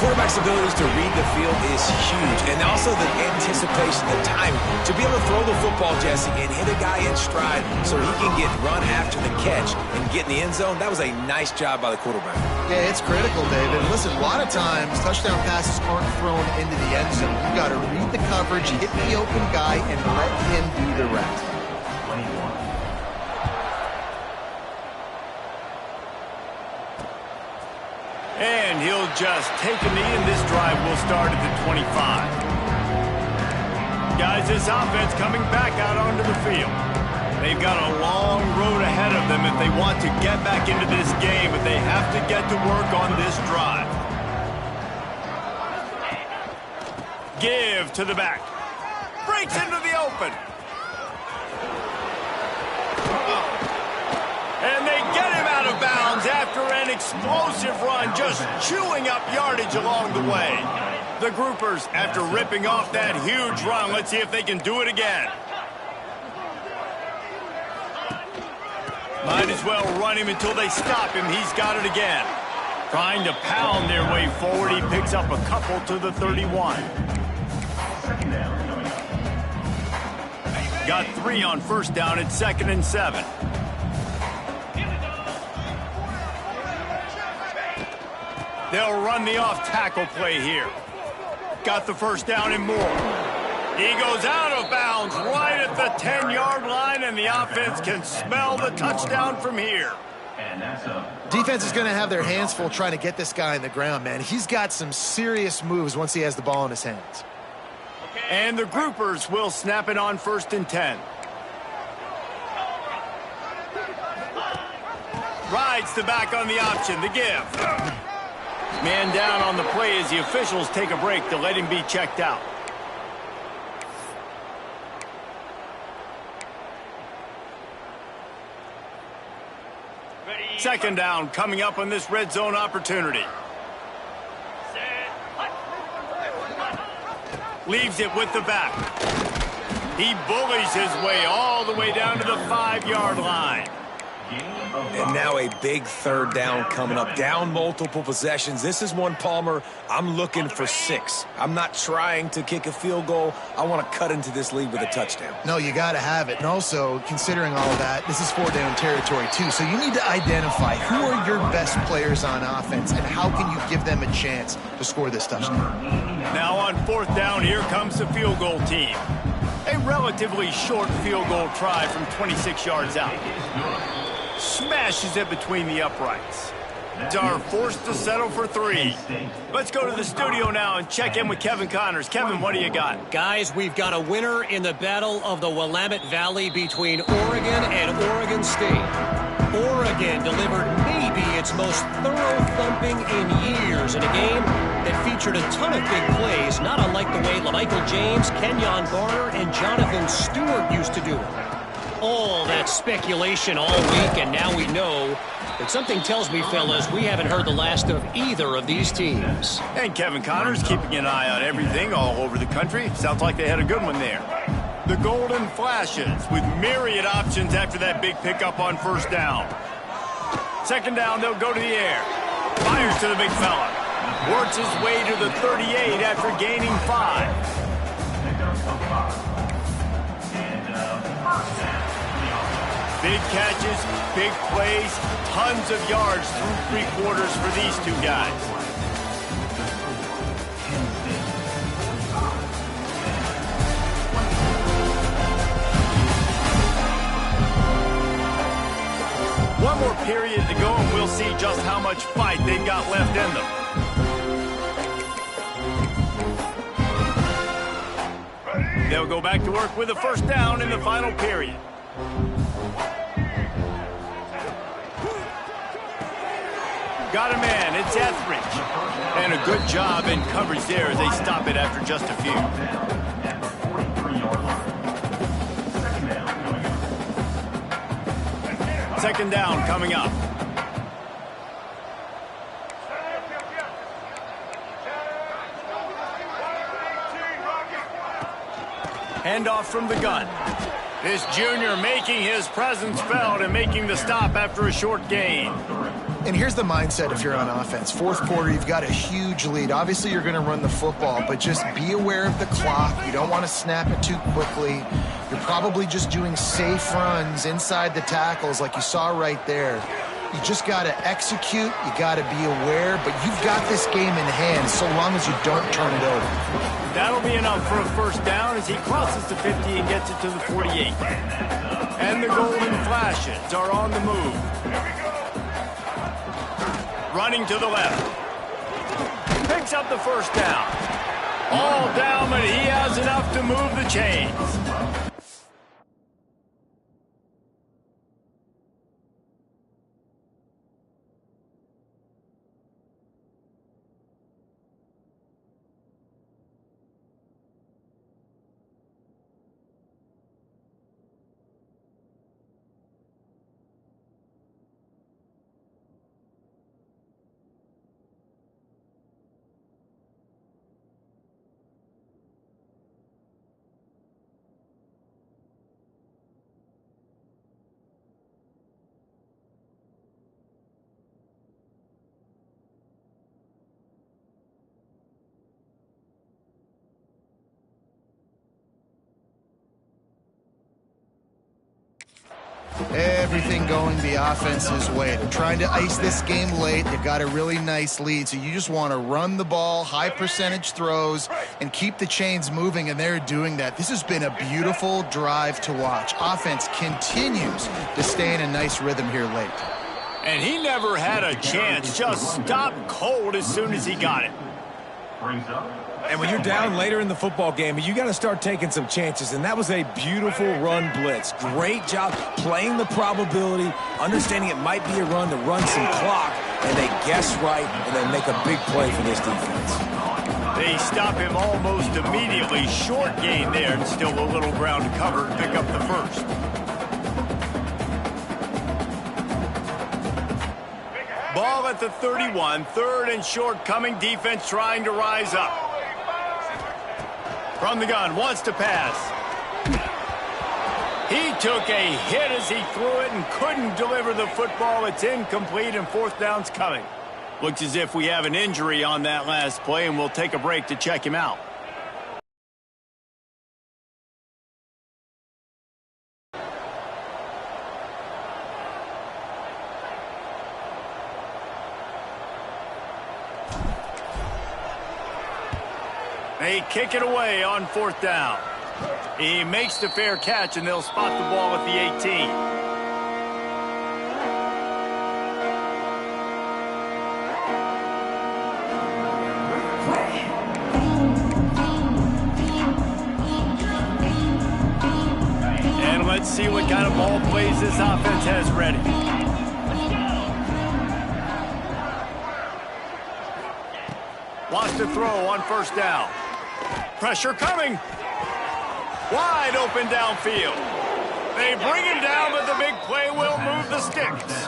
quarterback's abilities to read the field is huge, and also the anticipation, the time to be able to throw the football, Jesse, and hit a guy in stride so he can get run after the catch and get in the end zone. That was a nice job by the quarterback. Yeah, it's critical, David. Listen, a lot of times touchdown passes aren't thrown into the end zone. You got to read the coverage, hit the open guy, and let him do the rest. And he'll just take a knee, and this drive will start at the 25. Guys, this offense coming back out onto the field. They've got a long road ahead of them if they want to get back into this game, but they have to get to work on this drive. Give to the back. Breaks into the open. And they get him out of bounds after an explosive run, just chewing up yardage along the way. The Groupers, after ripping off that huge run, let's see if they can do it again. Might as well run him until they stop him. He's got it again. Trying to pound their way forward. He picks up a couple to the 31. Got 3 on first down at 2nd and 7. They'll run the off-tackle play here. Got the first down and more. He goes out of bounds right at the 10-yard line, and the offense can smell the touchdown from here. Defense is going to have their hands full trying to get this guy on the ground, man. He's got some serious moves once he has the ball in his hands. And the Groupers will snap it on 1st and 10. Rides the back on the option, the give. Man down on the play as the officials take a break to let him be checked out. Second down coming up on this red zone opportunity. Leaves it with the back. He bullies his way all the way down to the 5-yard line. And now a big 3rd down coming up. Down multiple possessions. This is one, Palmer, I'm looking for 6. I'm not trying to kick a field goal. I want to cut into this lead with a touchdown. No, you got to have it. And also, considering all of that, this is 4-down territory too. So you need to identify who are your best players on offense and how can you give them a chance to score this touchdown. Now on 4th down, here comes the field goal team. A relatively short field goal try from 26 yards out. Smashes it between the uprights. Are forced to settle for 3. Let's go to the studio now and check in with Kevin Connors. Kevin, what do you got? Guys, we've got a winner in the battle of the Willamette Valley between Oregon and Oregon State. Oregon delivered maybe its most thorough thumping in years in a game that featured a ton of big plays, not unlike the way LaMichael James, Kenyon Garner, and Jonathan Stewart used to do it. All that speculation all week, and now we know. But something tells me, fellas, we haven't heard the last of either of these teams. And Kevin Connors keeping an eye on everything all over the country. Sounds like they had a good one there. The Golden Flashes with myriad options after that big pickup on 1st down. 2nd down, they'll go to the air. Fires to the big fella. Works his way to the 38 after gaining 5. Big catches, big plays, tons of yards through 3 quarters for these 2 guys. One more period to go, and we'll see just how much fight they've got left in them. They'll go back to work with a 1st down in the final period. Got a man, it's Etheridge. And a good job in coverage there as they stop it after just a few. Second down coming up. Handoff from the gun. This junior making his presence felt and making the stop after a short gain. And here's the mindset if you're on offense. Fourth quarter, you've got a huge lead. Obviously, you're going to run the football, but just be aware of the clock. You don't want to snap it too quickly. You're probably just doing safe runs inside the tackles like you saw right there. You just got to execute. You got to be aware, but you've got this game in hand so long as you don't turn it over. That'll be enough for a first down as he crosses the 50 and gets it to the 48. And the golden flashes are on the move. Running to the left. Picks up the first down. All down, but he has enough to move the chains. Everything going the offense's way. They're trying to ice this game late. They've got a really nice lead, so you just want to run the ball, high percentage throws, and keep the chains moving, and they're doing that. This has been a beautiful drive to watch. Offense continues to stay in a nice rhythm here late. And he never had a chance. Just stopped cold as soon as he got it. And when you're down later in the football game, you got to start taking some chances, and that was a beautiful run blitz. Great job playing the probability, understanding it might be a run to run some clock, and they guess right, and they make a big play for this defense. They stop him almost immediately. Short gain there, and still a little ground to cover and pick up the first. Ball at the 31, third and short coming, defense trying to rise up. From the gun, wants to pass. He took a hit as he threw it and couldn't deliver the football. It's incomplete and fourth down's coming. Looks as if we have an injury on that last play, and we'll take a break to check him out. They kick it away on fourth down. He makes the fair catch, and they'll spot the ball at the 18. And let's see what kind of ball plays this offense has ready. Wants to throw on first down. Pressure coming. Wide open downfield. They bring him down, but the big play will move the sticks.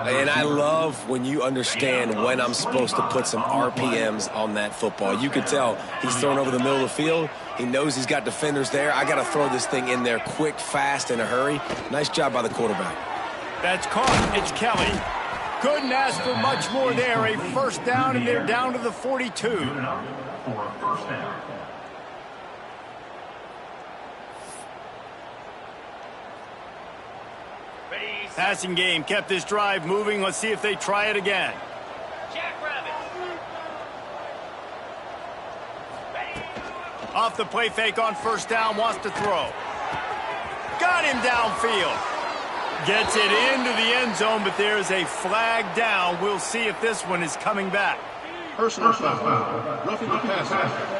And I love when you understand when I'm supposed to put some RPMs on that football. You can tell he's thrown over the middle of the field. He knows he's got defenders there. I got to throw this thing in there quick, fast, in a hurry. Nice job by the quarterback. That's caught. It's Kelly. Couldn't ask for much more there. A first down, and they're down to the 42. For a first down. Passing game kept this drive moving. Let's see if they try it again. Jackrabbit. Off the play fake on first down, wants to throw. Got him downfield. Gets it into the end zone, but there's a flag down. We'll see if this one is coming back. Personal foul. Roughing the passer.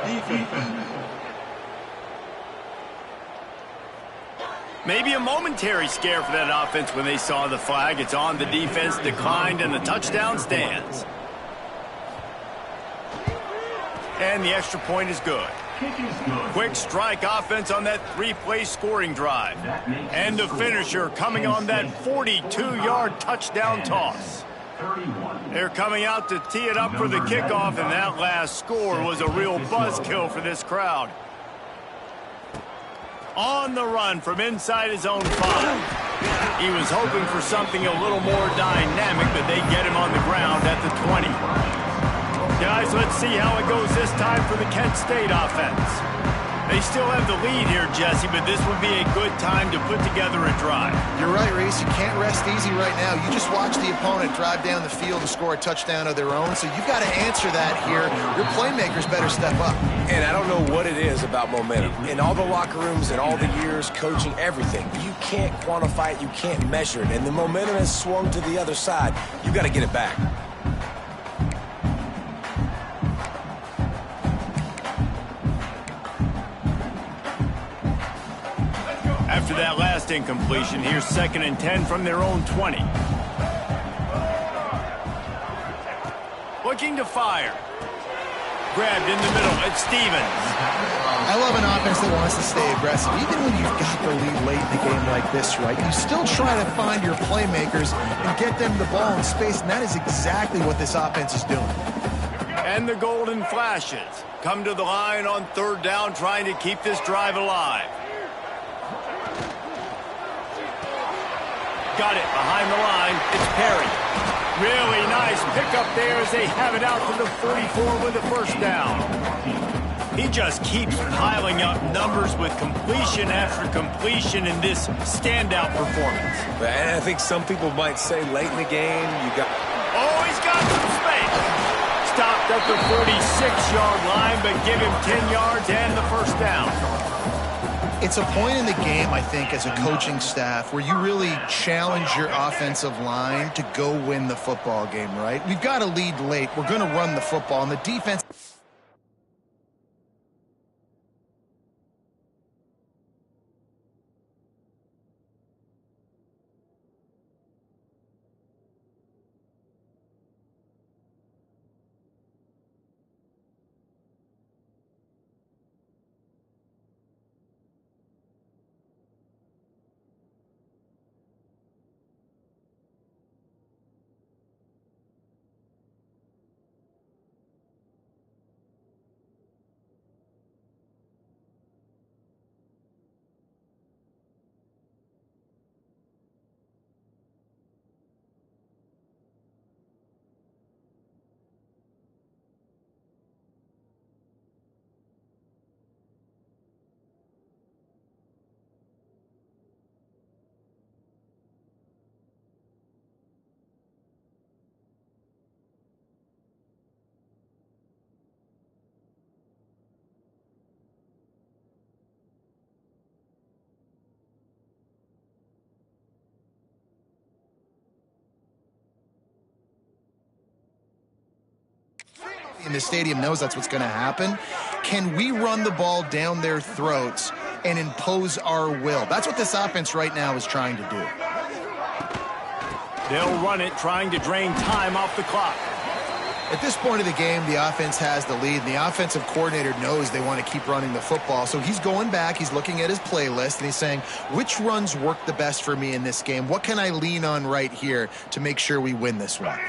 Defense. Maybe a momentary scare for that offense when they saw the flag. It's on, the defense declined, and the touchdown stands. And the extra point is good. Quick strike offense on that three-play scoring drive. And the finisher coming on that 42-yard touchdown toss. They're coming out to tee it up for the kickoff, and that last score was a real buzzkill for this crowd. On the run from inside his own 5. He was hoping for something a little more dynamic, but they get him on the ground at the 20. Guys, let's see how it goes this time for the Kent State offense. They still have the lead here, Jesse, but this would be a good time to put together a drive. You're right, Reese. You can't rest easy right now. You just watch the opponent drive down the field and score a touchdown of their own, so you've got to answer that here. Your playmakers better step up. And I don't know what it is about momentum. In all the locker rooms and all the years, coaching, everything, you can't quantify it, you can't measure it. And the momentum has swung to the other side. You got to get it back. After that last incompletion, here's 2nd and 10 from their own 20. Looking to fire. Grabbed in the middle. It's Stevens. I love an offense that wants to stay aggressive. Even when you've got the lead late in a game like this, right, you still try to find your playmakers and get them the ball in space, and that is exactly what this offense is doing. And the Golden Flashes come to the line on 3rd down, trying to keep this drive alive. Got it behind the line. It's Perry. Really nice pickup there as they have it out to the 44 with a 1st down. He just keeps piling up numbers with completion after completion in this standout performance. And I think some people might say late in the game, you got... Oh, he's got some space. Stopped at the 46-yard line, but give him 10 yards and the 1st down. It's a point in the game, I think, as a coaching staff where you really challenge your offensive line to go win the football game, right? We've got a lead late. We're going to run the football, and the defense... in the stadium knows that's what's going to happen. Can we run the ball down their throats and impose our will? That's what this offense right now is trying to do. They'll run it, trying to drain time off the clock. At this point of the game, the offense has the lead, and the offensive coordinator knows they want to keep running the football. So he's going back, he's looking at his playlist, and he's saying, which runs work the best for me in this game? What can I lean on right here to make sure we win this one?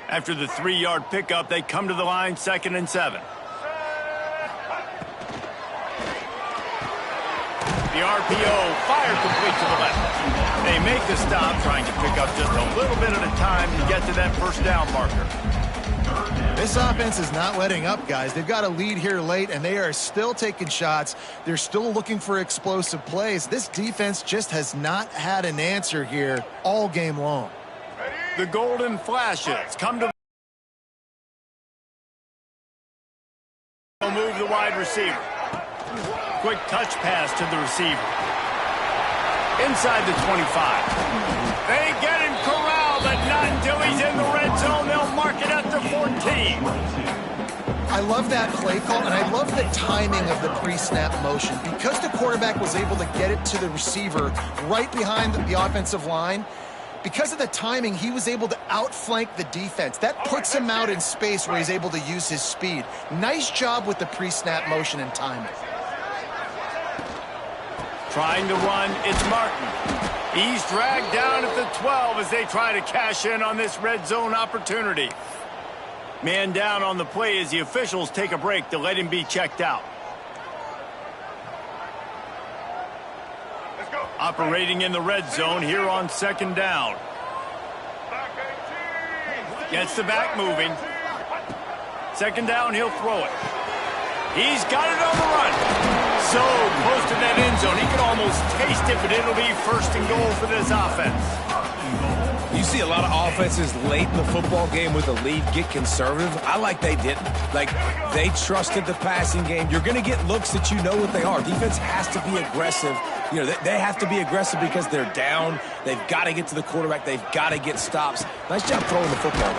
After the 3-yard pickup, they come to the line, 2nd and 7. The RPO fired complete to the left. They make the stop, trying to pick up just a little bit at a time to get to that 1st down marker. This offense is not letting up, guys. They've got a lead here late, and they are still taking shots. They're still looking for explosive plays. This defense just has not had an answer here all game long. The Golden Flashes come to move the wide receiver. Quick touch pass to the receiver. Inside the 25. They get him corralled, but not until he's in the red zone. They'll mark it at the 14. I love that play call, and I love the timing of the pre-snap motion. Because the quarterback was able to get it to the receiver right behind the offensive line, because of the timing, he was able to outflank the defense. That puts him out in space where he's able to use his speed. Nice job with the pre-snap motion and timing. Trying to run, it's Martin. He's dragged down at the 12 as they try to cash in on this red zone opportunity. Man down on the play as the officials take a break to let him be checked out. Operating in the red zone here on second down. Gets the back moving. Second down, he'll throw it. He's got it on the run. So close to that end zone, he can almost taste it, but it'll be first and goal for this offense. You see a lot of offenses late in the football game with a lead get conservative. I like they didn't. Like, they trusted the passing game. You're going to get looks that you know what they are. Defense has to be aggressive. You know, they have to be aggressive because they're down. They've got to get to the quarterback. They've got to get stops. Nice job throwing the football.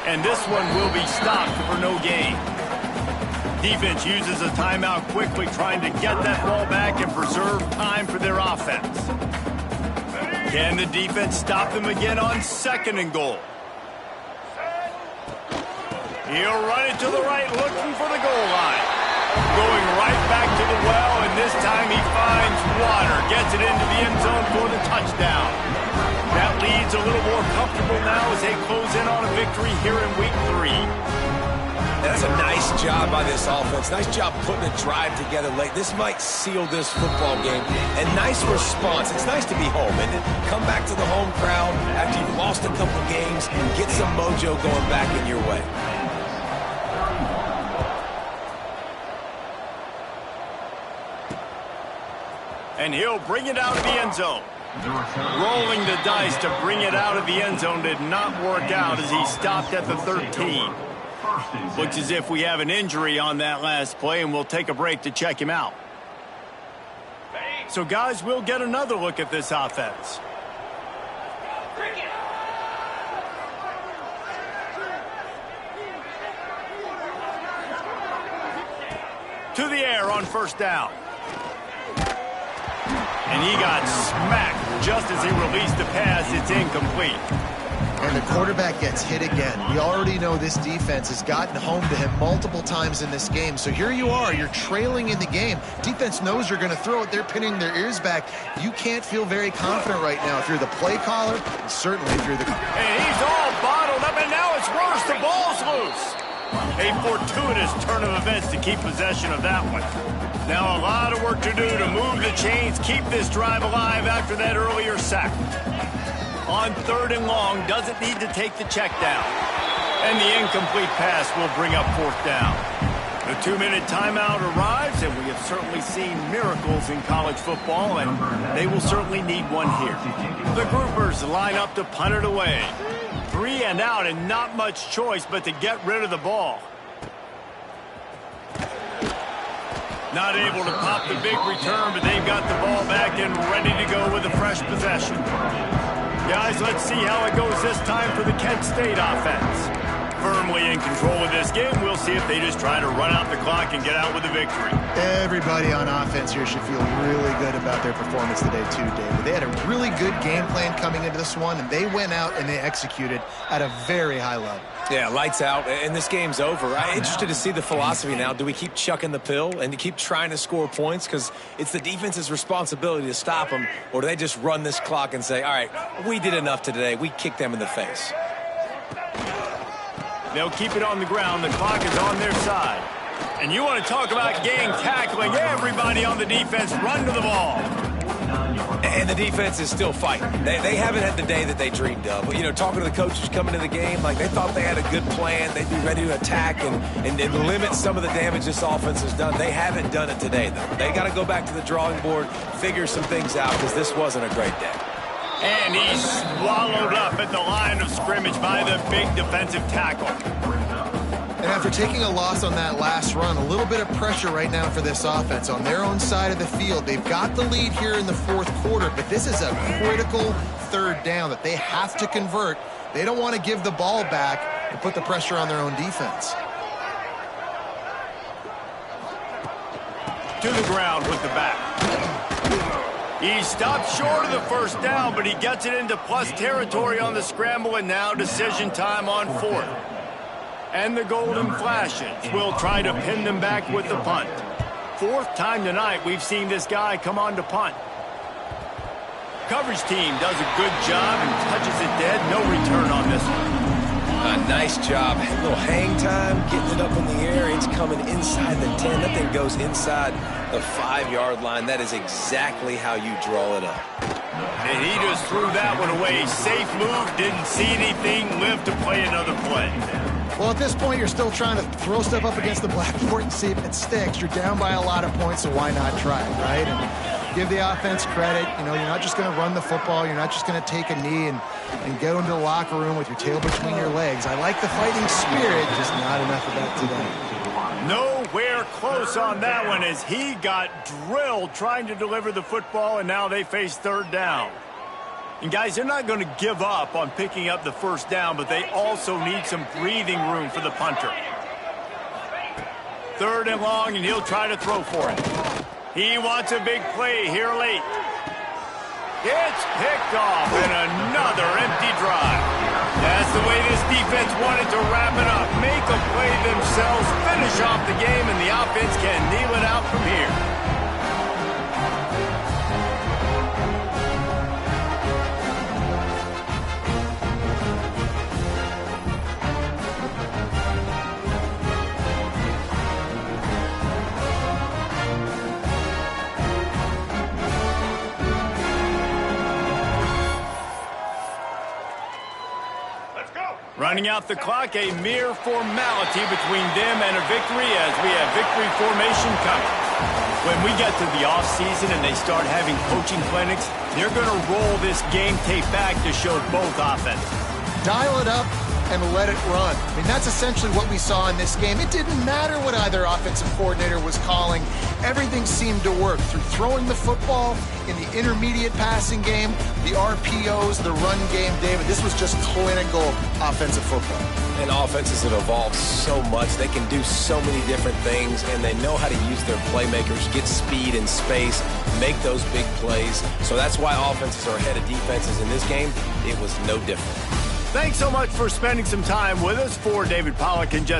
And this one will be stopped for no gain. Defense uses a timeout quickly, trying to get that ball back and preserve time for their offense. Can the defense stop them again on second and goal? He'll run it to the right, looking for the goal line. Going right back to the well, and this time he finds water. Gets it into the end zone for the touchdown. That lead's a little more comfortable now as they close in on a victory here in week 3. That's a nice job by this offense. Nice job putting a drive together late. This might seal this football game. And nice response. It's nice to be home, isn't it? Come back to the home crowd after you've lost a couple games and get some mojo going back in your way. And he'll bring it out of the end zone. Rolling the dice to bring it out of the end zone did not work out as he stopped at the 13. Looks as if we have an injury on that last play, and we'll take a break to check him out. So, guys, we'll get another look at this offense. To the air on first down. And he got smacked just as he released the pass. It's incomplete. And the quarterback gets hit again. We already know this defense has gotten home to him multiple times in this game. So here you are, you're trailing in the game. Defense knows you're going to throw it. They're pinning their ears back. You can't feel very confident right now if you're the play caller, and certainly if you're the... And he's all bottled up, and now it's worse. The ball's loose. A fortuitous turn of events to keep possession of that one. Now a lot of work to do to move the chains, keep this drive alive after that earlier sack. On third and long, doesn't need to take the check down. And the incomplete pass will bring up fourth down. The 2-minute timeout arrives, and we have certainly seen miracles in college football, and they will certainly need one here. The groupers line up to punt it away. 3 and out, and not much choice but to get rid of the ball. Not able to pop the big return, but they've got the ball back and ready to go with a fresh possession. Guys, let's see how it goes this time for the Kent State offense. Firmly in control of this game. We'll see if they just try to run out the clock and get out with a victory. Everybody on offense here should feel really good about their performance today too, David. They had a really good game plan coming into this one, and they went out and they executed at a very high level. Yeah, lights out, and this game's over. I'm interested to see the philosophy now. Do we keep chucking the pill and to keep trying to score points? Because it's the defense's responsibility to stop them, or do they just run this clock and say, all right, we did enough today. We kicked them in the face. They'll keep it on the ground. The clock is on their side. And you want to talk about gang tackling. Everybody on the defense run to the ball. And the defense is still fighting. They haven't had the day that they dreamed of. But, you know, talking to the coaches coming to the game, like they thought they had a good plan. They'd be ready to attack and limit some of the damage this offense has done. They haven't done it today, though. They got to go back to the drawing board, figure some things out, because this wasn't a great day. And he's swallowed up at the line of scrimmage by the big defensive tackle. And after taking a loss on that last run, a little bit of pressure right now for this offense on their own side of the field. They've got the lead here in the fourth quarter, but this is a critical third down that they have to convert. They don't want to give the ball back and put the pressure on their own defense. To the ground with the back. He stopped short of the first down, but he gets it into plus territory on the scramble, and now decision time on fourth. And the Golden Flashes will try to pin them back with the punt. Fourth time tonight we've seen this guy come on to punt. Coverage team does a good job and touches it dead. No return on this one. Nice job. A little hang time, getting it up in the air. It's coming inside the 10. That thing goes inside the 5-yard line. That is exactly how you draw it up. And he just threw that one away. Safe move, didn't see anything, lived to play another play. Well, at this point, you're still trying to throw stuff up against the blackboard and see if it sticks. You're down by a lot of points, so why not try it, right? And give the offense credit. You know, you're not just going to run the football. You're not just going to take a knee and go into the locker room with your tail between your legs. I like the fighting spirit, just not enough of that today. Nowhere close on that one as he got drilled trying to deliver the football, and now they face third down. And guys, they're not going to give up on picking up the first down, but they also need some breathing room for the punter. Third and long, and he'll try to throw for it. He wants a big play here late. It's picked off, and another empty drive. That's the way this defense wanted to wrap it up. Make a play themselves, finish off the game, and the offense can kneel it out from here. Running out the clock, a mere formality between them and a victory as we have victory formation coming. When we get to the offseason and they start having coaching clinics, they're going to roll this game tape back to show both offenses. Dial it up and let it run. I mean, that's essentially what we saw in this game. It didn't matter what either offensive coordinator was calling. Everything seemed to work through throwing the football, in the intermediate passing game, the RPOs, the run game. David, this was just clinical offensive football. And offenses have evolved so much. They can do so many different things, and they know how to use their playmakers, get speed and space, make those big plays. So that's why offenses are ahead of defenses in this game. It was no different. Thanks so much for spending some time with us. For David Pollack and Jesse